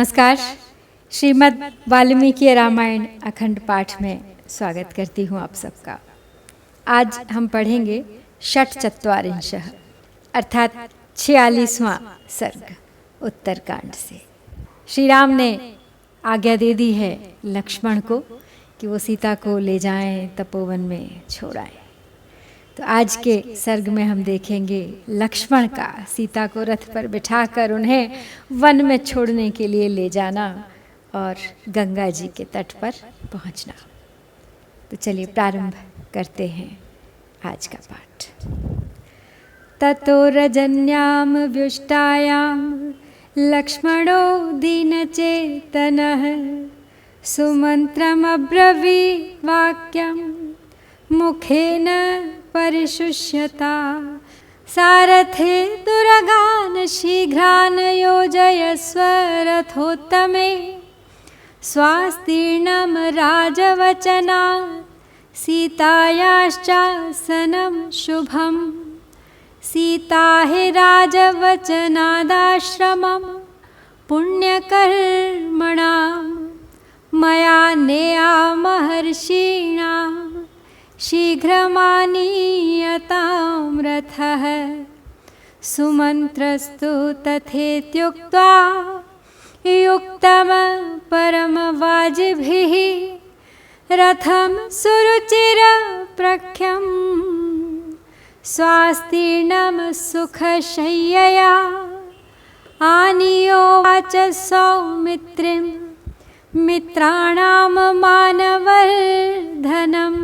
नमस्कार। श्रीमद् वाल्मीकि रामायण अखंड पाठ में स्वागत करती हूँ आप सबका। आज हम पढ़ेंगे षट्चत्वारिंशः अर्थात 46वां सर्ग उत्तरकांड से। श्री राम ने आज्ञा दे दी है लक्ष्मण को कि वो सीता को ले जाएं, तपोवन में छोड़ाएं। तो आज के सर्ग में हम देखेंगे लक्ष्मण का सीता को रथ पर बिठाकर उन्हें वन में छोड़ने के लिए ले जाना और गंगा जी के तट पर पहुंचना। तो चलिए प्रारंभ करते हैं आज का पाठ। ततो रजन्याम व्युष्टायाम लक्ष्मणो दीनचेतनः सुमन्त्रमब्रवीत् वाक्यं मुखेन परिशुष्यता सारथे दुरगान शीघ्रान् योजयस्व रथोत्तमे स्वास्तीर्णं राजवचनात् सीतायाश्चासनं शुभम्। सीता हि राजवचनादाश्रमं पुण्यकर्मणां मया नेया महर्षिणां शीघ्रमानीयतां रथः। सुमन्त्रस्तु तथेत्युक्त्वा युक्तं परमवाजिभिः रथं सुरुचिरप्रख्यं स्वास्तीर्णं सुखशय्यया आनीयोवाच सौमित्रिं मित्राणां मानवर्धनम्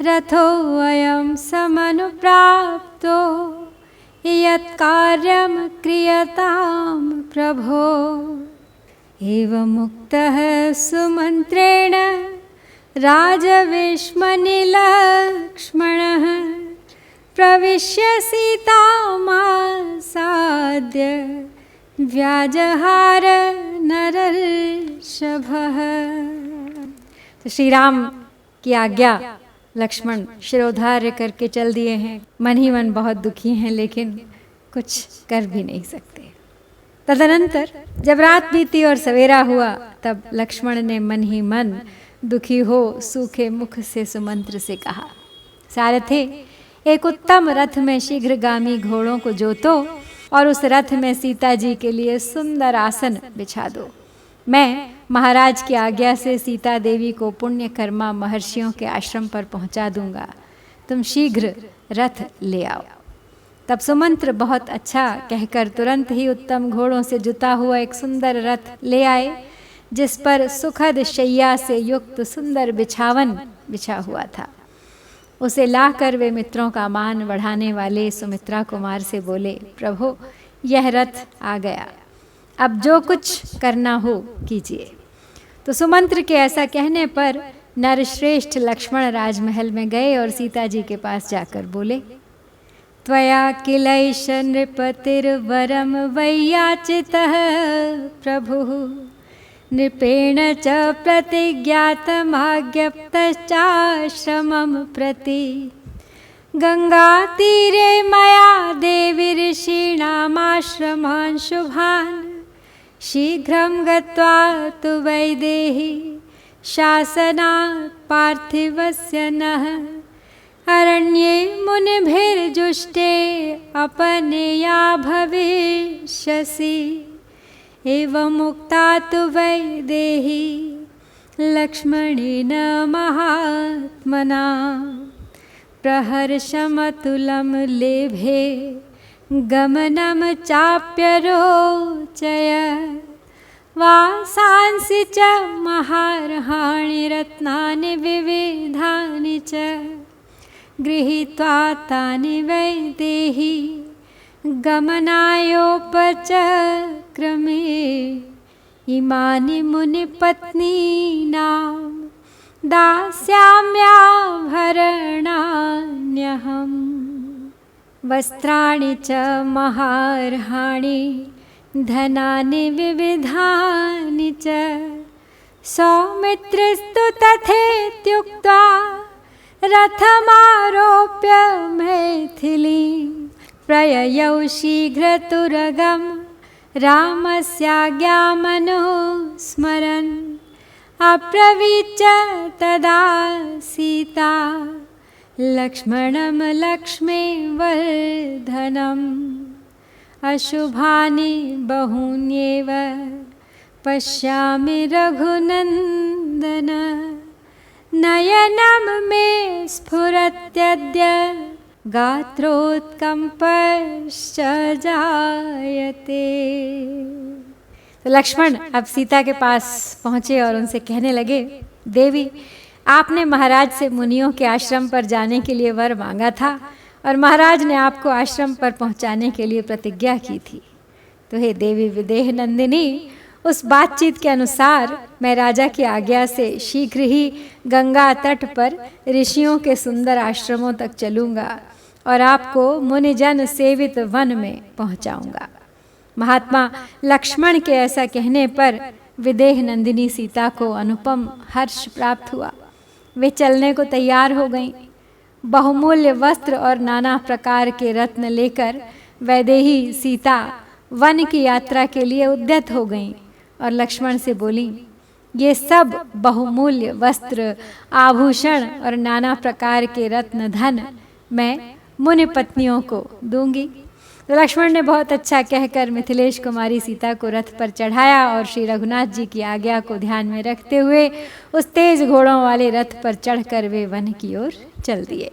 रथोऽयं समनुप्राप्तो यत्कार्यं क्रियतां प्रभो। एवमुक्तः सुमन्त्रेण राजवेश्मनि लक्ष्मणः प्रविश्य सीतामासाद्य व्याजहार नरर्षभः। तो श्री राम की आज्ञा लक्ष्मण शिरोधार्य करके चल दिए हैं। मन ही मन बहुत दुखी हैं, लेकिन कुछ कर भी नहीं सकते। तदनंतर जब रात बीती और सवेरा हुआ, तब लक्ष्मण ने मन ही मन दुखी हो सूखे मुख से सुमंत्र से कहा, सारथे एक उत्तम रथ में शीघ्रगामी घोड़ों को जोतो और उस रथ में सीता जी के लिए सुंदर आसन बिछा दो। मैं महाराज की आज्ञा से सीता देवी को पुण्यकर्मा महर्षियों के आश्रम पर पहुंचा दूंगा। तुम शीघ्र रथ ले आओ। तब सुमंत्र बहुत अच्छा कहकर तुरंत ही उत्तम घोड़ों से जुता हुआ एक सुंदर रथ ले आए, जिस पर सुखद शैया से युक्त सुंदर बिछावन बिछा हुआ था। उसे लाकर वे मित्रों का मान बढ़ाने वाले सुमित्रा कुमार से बोले, प्रभु यह रथ आ गया, अब जो कुछ करना हो कीजिए। तो सुमंत्र के ऐसा कहने पर नरश्रेष्ठ लक्ष्मण राजमहल में गए और सीता जी के पास जाकर बोले, त्वया किलैष नृपतिर्वरं वैयाचितः प्रभुः नृपेण च प्रतिज्ञातमाज्ञप्तश्चाश्रमं प्रति गंगातीरे मया देवी ऋषीणामाश्रमान् शुभान् शीघ्रं गत्वा तु वैदेही शासनात् पार्थिवस्य नः अरण्ये मुनिभिर्जुष्टे अपनेया भविष्यसि। एवमुक्ता तु वैदेही लक्ष्मणेन महात्मना प्रहर्षमतुलं लेभे गमनं चाप्यरोचय वासांसि च महार्हाणि रत्नानि विविधानि च गृहीत्वा तानि वैदेही गमनायोपचक्रमे इमानि मुनिपत्नीनां दास्याम्याभरणान्यहम् वस्त्राणि च महार्हाणि धनानि विविधानि च। सौमित्रस्तु तथेत्युक्त्वा रथमारोप्य मैथिलीं प्रययौ शीघ्रतुरगं रामस्याज्ञामनुस्मरन् अब्रवीच्च तदा सीता लक्ष्मणं लक्ष्मीवर्धनम् अशुभानि बहून्येव पश्यामि रघुनन्दन नयनं मे स्फुरत्यद्य गात्रोत्कम्पश्च जायते। तो लक्ष्मण अब सीता के पास पहुँचे और उनसे कहने लगे, देवी, आपने महाराज से मुनियों के आश्रम पर जाने के लिए वर मांगा था और महाराज ने आपको आश्रम पर पहुंचाने के लिए प्रतिज्ञा की थी। तो हे देवी विदेह नंदिनी, उस बातचीत के अनुसार मैं राजा की आज्ञा से शीघ्र ही गंगा तट पर ऋषियों के सुंदर आश्रमों तक चलूँगा और आपको मुनिजन सेवित वन में पहुंचाऊंगा। महात्मा लक्ष्मण के ऐसा कहने पर विदेह नंदिनी सीता को अनुपम हर्ष प्राप्त हुआ। वे चलने को तैयार हो गईं। बहुमूल्य वस्त्र और नाना प्रकार के रत्न लेकर वैदेही सीता वन की यात्रा के लिए उद्यत हो गईं और लक्ष्मण से बोली, ये सब बहुमूल्य वस्त्र, आभूषण और नाना प्रकार के रत्न धन मैं मुनि पत्नियों को दूंगी। तो लक्ष्मण ने बहुत अच्छा कहकर मिथिलेश कुमारी सीता को रथ पर चढ़ाया और श्री रघुनाथ जी की आज्ञा को ध्यान में रखते हुए उस तेज घोड़ों वाले रथ पर चढ़कर वे वन की ओर चल दिए।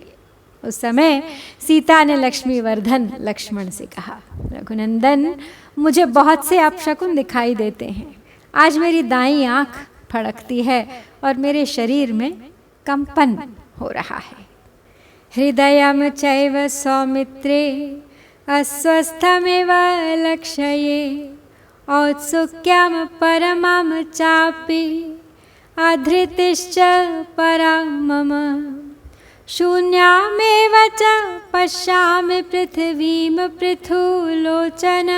उस समय सीता ने लक्ष्मीवर्धन लक्ष्मण से कहा, रघुनंदन, मुझे बहुत से अपशकुन दिखाई देते हैं। आज मेरी दाईं आँख फड़कती है और मेरे शरीर में कंपन हो रहा है। हृदयं चैव सौमित्रे अस्वस्थमेव लक्ष्ये औत्सुक्यं परमां चापि अधृतिश्च परां मम शून्यामेव च पश्यामि पृथिवीं पृथुलोचन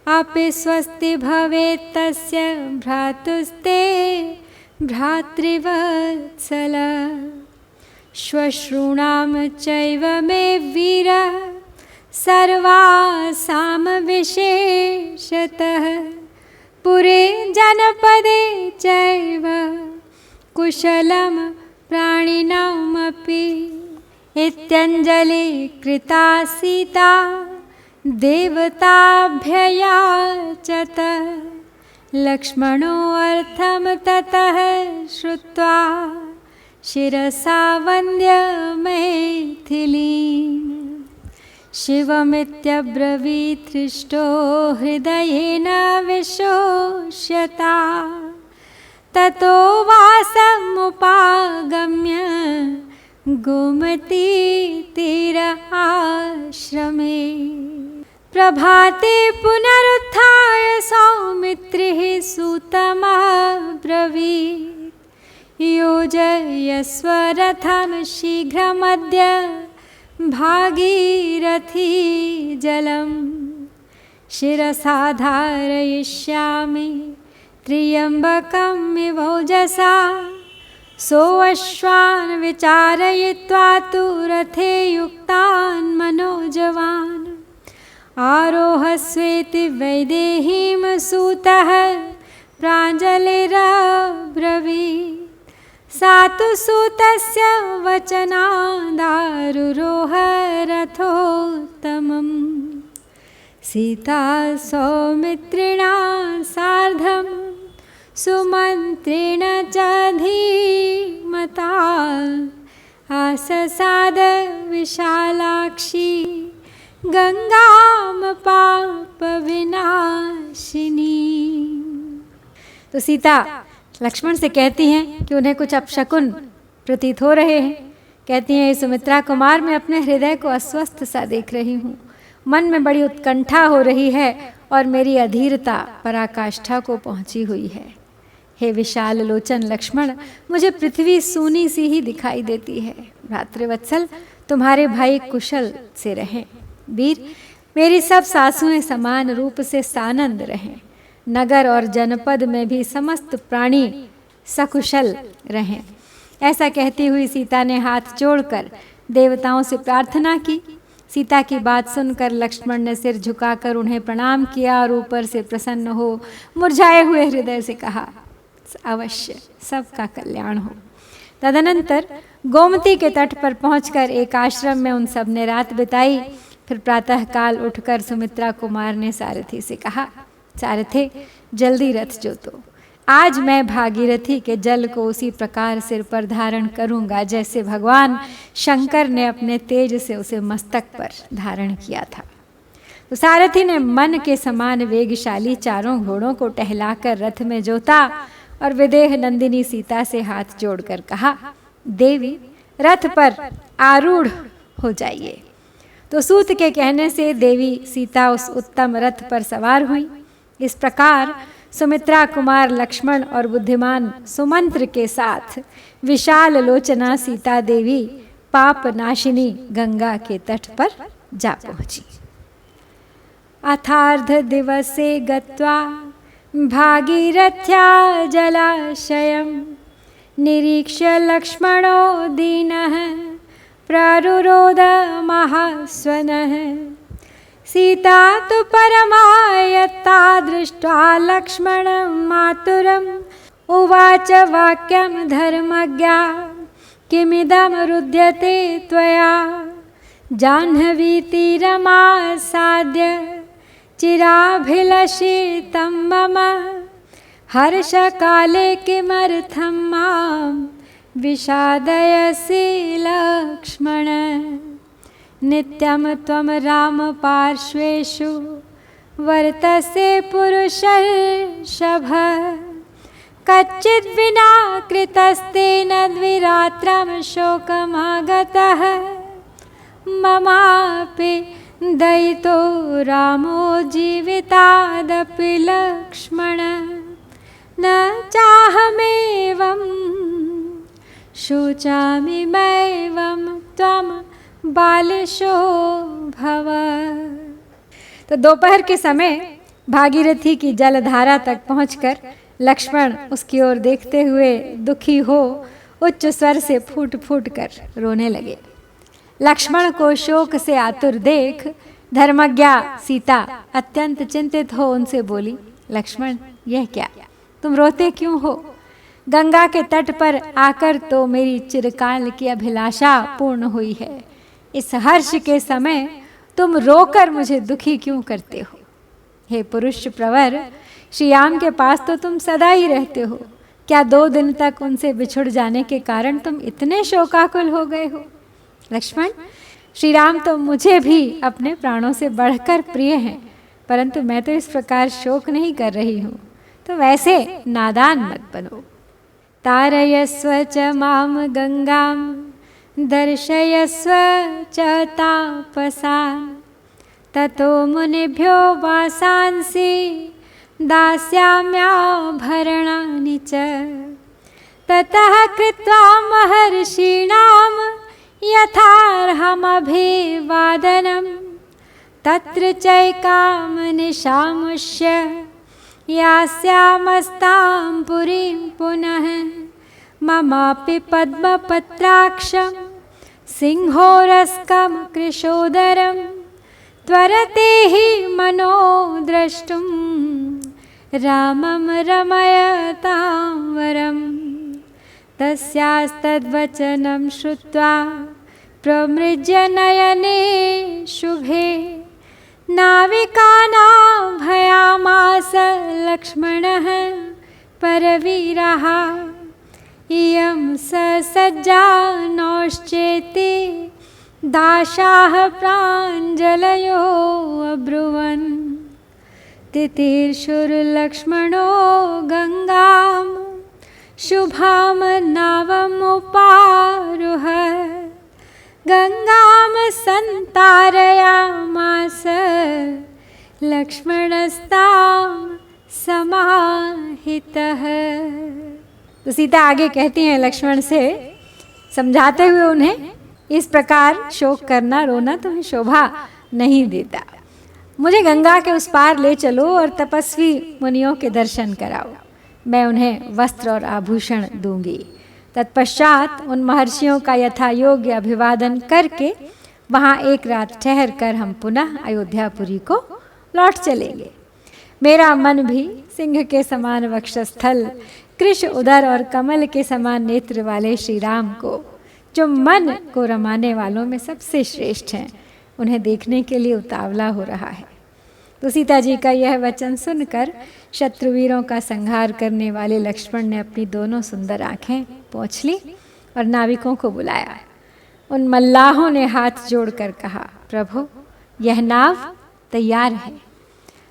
अपि स्वस्ति भवेत् तस्य भ्रातुस्ते भ्रातृवत्सल श्वश्रूणां चैव मे वीर सर्वासां विशेषतः पुरे जनपदे चैव कुशलं प्राणिनामपि इत्यञ्जलि कृता सीता देवताभ्ययाचत लक्ष्मणोऽर्थं ततः श्रुत्वा शिरसा वन्द्य मैथिलीम् शिवमित्यब्रवीत् हृष्टो हृदयेन विशोष्यता ततो वासमुपागम्य गोमती तीर आश्रमे प्रभाते पुनरुत्थाय सौमित्रिः सूतमब्रवीत् योजयस्व रथं शीघ्रमद्य भागीरथी जलम् शिरसा धारयिष्यामि त्र्यम्बकं विभोजसा सोऽश्वान् विचारयित्वा तु रथे युक्तान् मनोजवान् आरोहस्वेति वैदेहीं सूतः प्राञ्जलिरब्रवीत् सा तु सूतस्य वचनादारुरोह रथोत्तमम् सीता सौमित्रिणा सार्धं सुमन्त्रेण च धीमता आससाद विशालाक्षी गंगाम पाप विनाशिनी। तो सीता लक्ष्मण से कहती हैं कि उन्हें कुछ अपशकुन प्रतीत हो रहे हैं। कहती हैं, सुमित्रा कुमार, मैं अपने हृदय को अस्वस्थ सा देख रही हूँ। मन में बड़ी उत्कंठा हो रही है और मेरी अधीरता पराकाष्ठा को पहुँची हुई है। हे विशाल लोचन लक्ष्मण, मुझे पृथ्वी सूनी सी ही दिखाई देती है। भ्रातृवत्सल, तुम्हारे भाई कुशल से रहें। वीर, मेरी सब सासुएं समान रूप से सानंद रहें। नगर और जनपद में भी समस्त प्राणी सकुशल रहें। ऐसा कहती हुई सीता ने हाथ जोड़कर देवताओं से प्रार्थना की। सीता की बात सुनकर लक्ष्मण ने सिर झुकाकर उन्हें प्रणाम किया और ऊपर से प्रसन्न हो मुरझाए हुए हृदय से कहा, अवश्य सबका कल्याण हो। तदनंतर गोमती के तट पर पहुंचकर एक आश्रम में उन सब ने रात बिताई। फिर प्रातःकाल उठकर सुमित्रा कुमार ने सारथी से कहा, सारथे जल्दी रथ जोतो, आज मैं भागीरथी के जल को उसी प्रकार सिर पर धारण करूंगा जैसे भगवान शंकर ने अपने तेज से उसे मस्तक पर धारण किया था। तो सारथी ने मन के समान वेगशाली चारों घोड़ों को टहलाकर रथ में जोता और विदेह नंदिनी सीता से हाथ जोड़कर कहा, देवी रथ पर आरूढ़ हो जाइए। तो सूत के कहने से देवी सीता उस उत्तम रथ पर सवार हुई। इस प्रकार सुमित्रा कुमार लक्ष्मण और बुद्धिमान सुमंत्र के साथ विशाल लोचना सीता देवी पाप नाशिनी गंगा के तट पर जा पहुंची। अथार्ध दिवसे गत्वा भागीरथ्या जलाशयं निरीक्ष्य लक्ष्मणो दीनः प्रारुरोध महास्वनः। सीता तु परमायत्ता दृष्ट्वा लक्ष्मणं मातुरम् उवाच वाक्यं धर्मज्ञा किमिदं रुध्यते त्वया। जाह्नवीति रमासाद्य चिराभिलषितं मम हर्षकाले किमर्थं मां विषादयसि लक्ष्मण। नित्यं त्वं रामपार्श्वेषु वर्तसे पुरुषर्षभ। कच्चिद् विना कृतस्तेन द्विरात्रं शोकमागतः। ममापि दयितो रामो जीवितादपि लक्ष्मण। न चाहमेवं शोचामि मैवं त्वं बालिशो भव। तो दोपहर के समय भागीरथी की जलधारा तक पहुंचकर लक्ष्मण उसकी ओर देखते हुए दुखी हो उच्च स्वर से फूट फूट कर रोने लगे। लक्ष्मण को शोक से आतुर देख धर्मज्ञा सीता अत्यंत चिंतित हो उनसे बोली, लक्ष्मण यह क्या, तुम रोते क्यों हो? गंगा के तट पर आकर तो मेरी चिरकाल की अभिलाषा पूर्ण हुई है। इस हर्ष के समय तुम रोकर मुझे दुखी क्यों करते हो? हे पुरुष प्रवर, श्री राम के पास तो तुम सदा ही रहते हो, क्या 2 दिन तक उनसे बिछुड़ जाने के कारण तुम इतने शोकाकुल हो गए हो? लक्ष्मण, श्री राम तो मुझे भी अपने प्राणों से बढ़कर प्रिय हैं, परंतु मैं तो इस प्रकार शोक नहीं कर रही हूँ, तो वैसे नादान मत बनो। तारयस्व च माम गंगाम दर्शयस्व च तापसान् ततो मुनिभ्यो वासांसि दास्याम्याभरणानि च। ततः कृत्वा महर्षीणां यथार्हमभिवादनं तत्र चैकां निशामुष्य यास्यामस्तां पुरीं पुनः। ममापि पद्मपत्राक्षं सिंहोरस्कं कृशोदरं त्वरते हि मनो द्रष्टुं रामं रमयतां वरम्। तस्यास्तद्वचनं श्रुत्वा प्रमृज्य नयने शुभे नाविकानां भयामास लक्ष्मणः परवीरः। इयं ससज्जा नौश्चेति दाशाः प्राञ्जलयो अब्रुवन्। तितीर्षुर्लक्ष्मणो गङ्गां शुभां नावमुपारुह। गंगाम संतारयामास लक्ष्मणस्तां समाहितः। तो सीता आगे कहती हैं लक्ष्मण से, समझाते हुए उन्हें, इस प्रकार शोक करना रोना तुम्हें शोभा नहीं देता। मुझे गंगा के उस पार ले चलो और तपस्वी मुनियों के दर्शन कराओ, मैं उन्हें वस्त्र और आभूषण दूंगी। तत्पश्चात उन महर्षियों का यथा योग्य अभिवादन करके वहाँ एक रात ठहर कर हम पुनः अयोध्यापुरी को लौट चलेंगे। मेरा मन भी सिंह के समान वक्षस्थल, कृश उदर और कमल के समान नेत्र वाले श्री राम को, जो मन को रमाने वालों में सबसे श्रेष्ठ हैं, उन्हें देखने के लिए उतावला हो रहा है। तो सीता जी का यह वचन सुनकर शत्रुवीरों का संहार करने वाले लक्ष्मण ने अपनी दोनों सुंदर आंखें पोंछ ली और नाविकों को बुलाया। उन मल्लाहों ने हाथ जोड़कर कहा, प्रभु यह नाव तैयार है।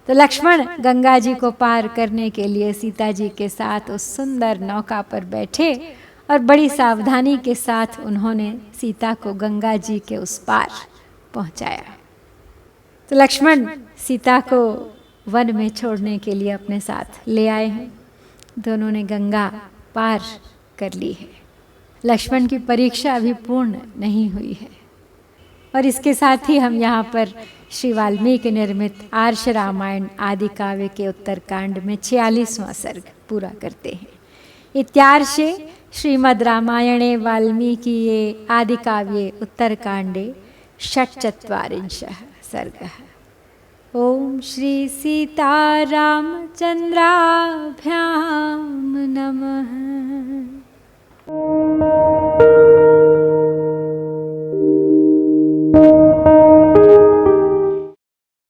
तो लक्ष्मण गंगा जी को पार करने के लिए सीता जी के साथ उस सुंदर नौका पर बैठे और बड़ी सावधानी के साथ उन्होंने सीता को गंगा जी के उस पार पहुंचाया। तो लक्ष्मण सीता को वन में छोड़ने के लिए अपने साथ ले आए हैं। दोनों ने गंगा पार कर ली है। लक्ष्मण की परीक्षा अभी पूर्ण नहीं हुई है। और इसके साथ ही हम यहाँ पर श्री वाल्मीकि निर्मित आर्ष रामायण आदि काव्य के उत्तरकांड में 46वां सर्ग पूरा करते हैं। इत्यार्षे श्रीमद् रामायणे वाल्मीकिये आदि काव्ये उत्तरकांडे षट्चत्वारिंशः सर्गः। ओम श्री सीतारामचंद्राभ्यां नमः।